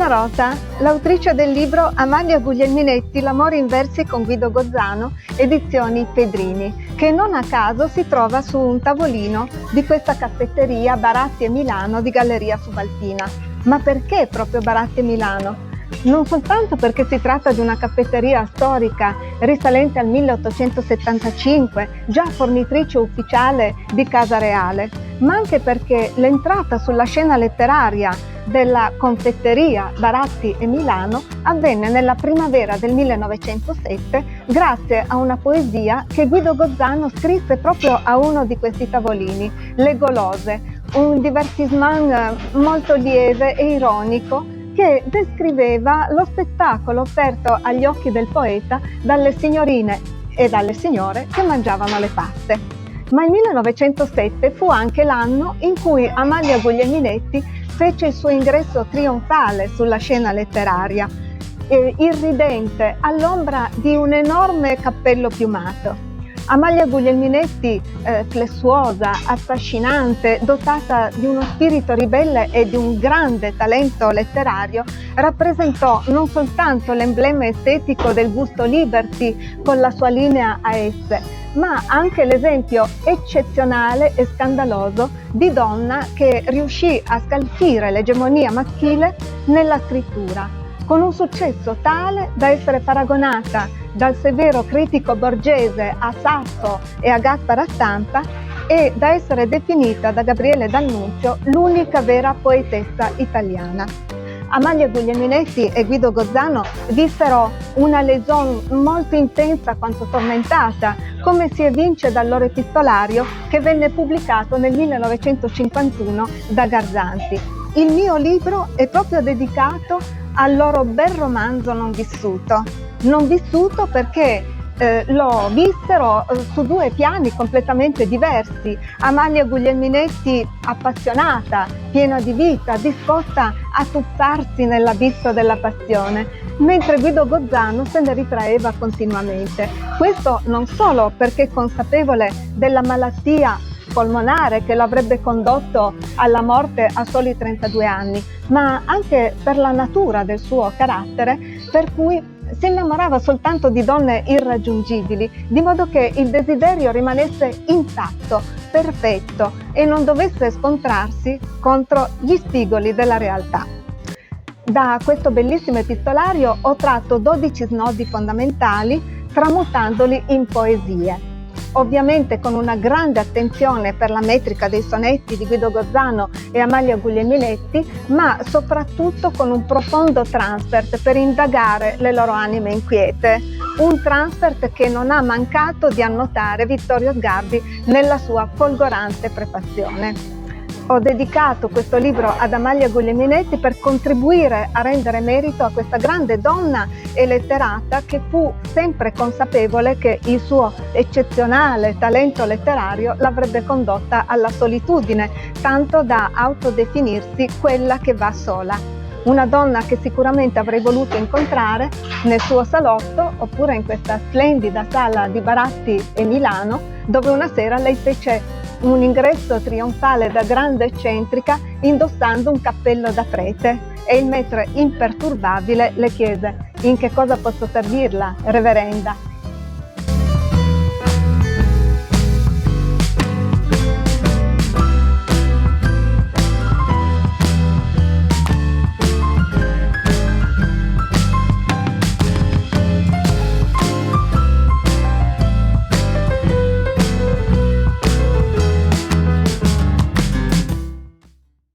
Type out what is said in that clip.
Rota, l'autrice del libro Amalia Guglielminetti, L'amore in versi con Guido Gozzano, edizioni Pedrini, che non a caso si trova su un tavolino di questa caffetteria Baratti e Milano di Galleria Subalpina. Ma perché proprio Baratti e Milano? Non soltanto perché si tratta di una caffetteria storica risalente al 1875, già fornitrice ufficiale di Casa Reale, ma anche perché l'entrata sulla scena letteraria della confetteria Baratti e Milano avvenne nella primavera del 1907 grazie a una poesia che Guido Gozzano scrisse proprio a uno di questi tavolini, Le Golose, un divertissement molto lieve e ironico che descriveva lo spettacolo offerto agli occhi del poeta dalle signorine e dalle signore che mangiavano le paste. Ma il 1907 fu anche l'anno in cui Amalia Guglielminetti fece il suo ingresso trionfale sulla scena letteraria, irridente all'ombra di un enorme cappello piumato. Amalia Guglielminetti, flessuosa, affascinante, dotata di uno spirito ribelle e di un grande talento letterario, rappresentò non soltanto l'emblema estetico del gusto liberty con la sua linea a S, ma anche l'esempio eccezionale e scandaloso di donna che riuscì a scalfire l'egemonia maschile nella scrittura, con un successo tale da essere paragonata dal severo critico borghese a Sasso e a Gaspara Stampa e da essere definita da Gabriele D'Annunzio l'unica vera poetessa italiana. Amalia Guglielminetti e Guido Gozzano vissero una liaison molto intensa quanto tormentata, come si evince dal loro epistolario che venne pubblicato nel 1951 da Garzanti. Il mio libro è proprio dedicato al loro bel romanzo non vissuto. Non vissuto perché lo vissero su due piani completamente diversi. Amalia Guglielminetti appassionata, piena di vita, disposta a tuffarsi nell'abisso della passione, mentre Guido Gozzano se ne ritraeva continuamente. Questo non solo perché consapevole della malattia polmonare che lo avrebbe condotto alla morte a soli 32 anni, ma anche per la natura del suo carattere, per cui si innamorava soltanto di donne irraggiungibili, di modo che il desiderio rimanesse intatto, perfetto e non dovesse scontrarsi contro gli spigoli della realtà. Da questo bellissimo epistolario ho tratto 12 snodi fondamentali, tramutandoli in poesie. Ovviamente con una grande attenzione per la metrica dei sonetti di Guido Gozzano e Amalia Guglielminetti, ma soprattutto con un profondo transfert per indagare le loro anime inquiete. Un transfert che non ha mancato di annotare Vittorio Sgarbi nella sua folgorante prefazione. Ho dedicato questo libro ad Amalia Guglielminetti per contribuire a rendere merito a questa grande donna e letterata che fu sempre consapevole che il suo eccezionale talento letterario l'avrebbe condotta alla solitudine, tanto da autodefinirsi quella che va sola. Una donna che sicuramente avrei voluto incontrare nel suo salotto oppure in questa splendida sala di Baratti e Milano, dove una sera lei fece un ingresso trionfale da grande eccentrica indossando un cappello da prete e il maître imperturbabile le chiese: «In che cosa posso servirla, reverenda?»